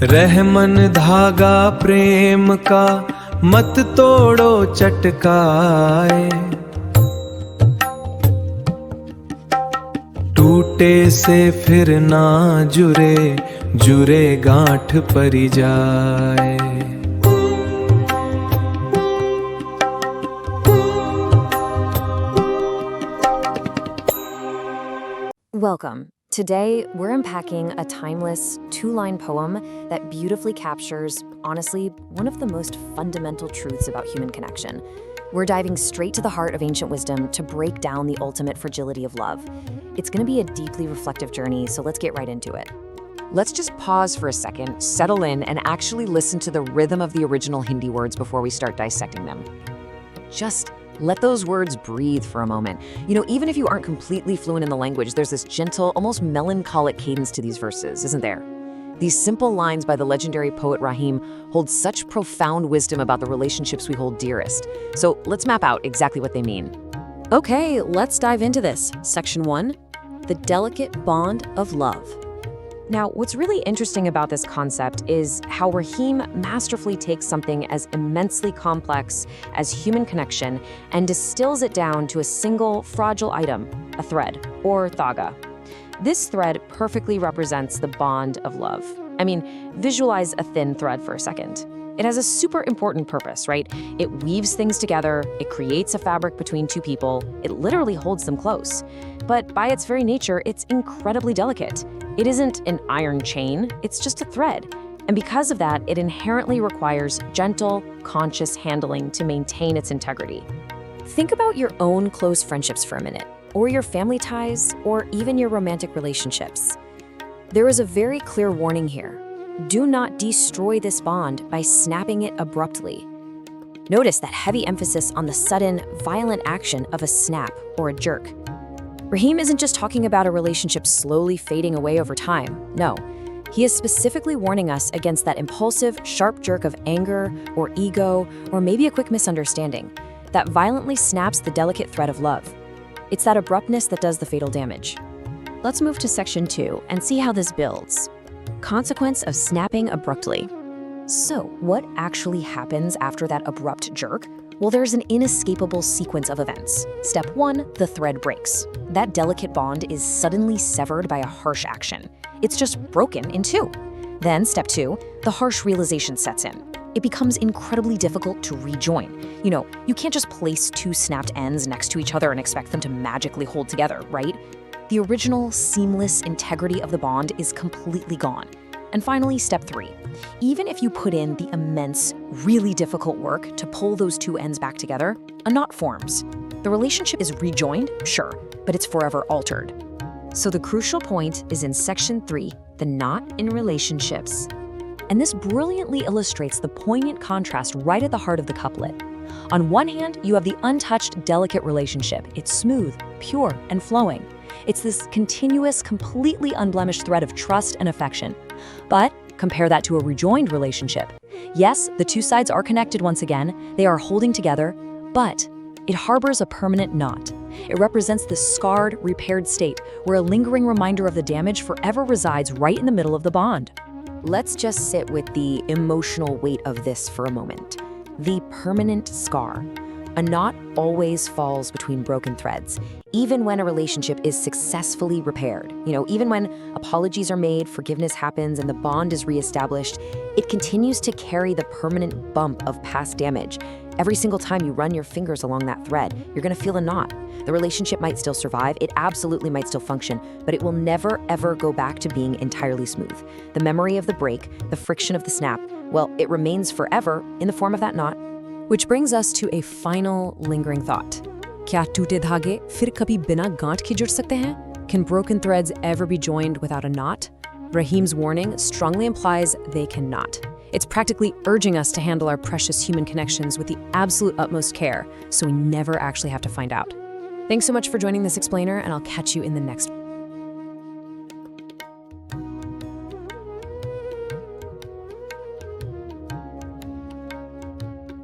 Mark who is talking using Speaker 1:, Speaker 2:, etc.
Speaker 1: रहमन धागा प्रेम का मत तोड़ो चटकाए, टूटे से फिर ना जुरे, जुरे गांठ परी जाए।
Speaker 2: Welcome. Today, we're unpacking a timeless two-line poem that beautifully captures, honestly, one of the most fundamental truths about human connection. We're diving straight to the heart of ancient wisdom to break down the ultimate fragility of love. It's going to be a deeply reflective journey, so let's get right into it.
Speaker 3: Let's just pause for a second, settle in, and actually listen to the rhythm of the original Hindi words before we start dissecting them. Just let those words breathe for a moment. You know, even if you aren't completely fluent in the language, there's this gentle, almost melancholic cadence to these verses, isn't there? These simple lines by the legendary poet Rahim hold such profound wisdom about the relationships we hold dearest. So let's map out exactly what they mean.
Speaker 2: Okay, let's dive into this. Section 1, the delicate bond of love. Now, what's really interesting about this concept is how Rahim masterfully takes something as immensely complex as human connection and distills it down to a single fragile item, a thread, or dhaga. This thread perfectly represents the bond of love. I mean, visualize a thin thread for a second. It has a super important purpose, right? It weaves things together, it creates a fabric between two people, it literally holds them close. But by its very nature, it's incredibly delicate. It isn't an iron chain, it's just a thread. And because of that, it inherently requires gentle, conscious handling to maintain its integrity. Think about your own close friendships for a minute, or your family ties, or even your romantic relationships. There is a very clear warning here. Do not destroy this bond by snapping it abruptly. Notice that heavy emphasis on the sudden, violent action of a snap or a jerk. Rahim isn't just talking about a relationship slowly fading away over time. No, he is specifically warning us against that impulsive, sharp jerk of anger or ego or maybe a quick misunderstanding that violently snaps the delicate thread of love. It's that abruptness that does the fatal damage. Let's move to section 2 and see how this builds. Consequence of snapping abruptly. So, what actually happens after that abrupt jerk? Well, there's an inescapable sequence of events. Step 1, the thread breaks. That delicate bond is suddenly severed by a harsh action. It's just broken in two. Then, step 2, the harsh realization sets in. It becomes incredibly difficult to rejoin. You know, you can't just place two snapped ends next to each other and expect them to magically hold together, right? The original, seamless integrity of the bond is completely gone. And finally, step 3. Even if you put in the immense, really difficult work to pull those two ends back together, a knot forms. The relationship is rejoined, sure, but it's forever altered. So the crucial point is in section 3, the knot in relationships. And this brilliantly illustrates the poignant contrast right at the heart of the couplet. On one hand, you have the untouched, delicate relationship. It's smooth, pure, and flowing. It's this continuous, completely unblemished thread of trust and affection. But compare that to a rejoined relationship. Yes, the two sides are connected once again, they are holding together, but it harbors a permanent knot. It represents this scarred, repaired state where a lingering reminder of the damage forever resides right in the middle of the bond. Let's just sit with the emotional weight of this for a moment. The permanent scar. A knot always falls between broken threads, even when a relationship is successfully repaired. You know, even when apologies are made, forgiveness happens, and the bond is reestablished, it continues to carry the permanent bump of past damage. Every single time you run your fingers along that thread, you're gonna feel a knot. The relationship might still survive, it absolutely might still function, but it will never, ever go back to being entirely smooth. The memory of the break, the friction of the snap, well, it remains forever in the form of that knot. Which brings us to a final lingering thought. क्या टूटे धागे फिर कभी बिना गांठ के जुड़ सकते हैं? Can broken threads ever be joined without a knot? Rahim's warning strongly implies they cannot. It's practically urging us to handle our precious human connections with the absolute utmost care, so we never actually have to find out. Thanks so much for joining this explainer, and I'll catch you in the next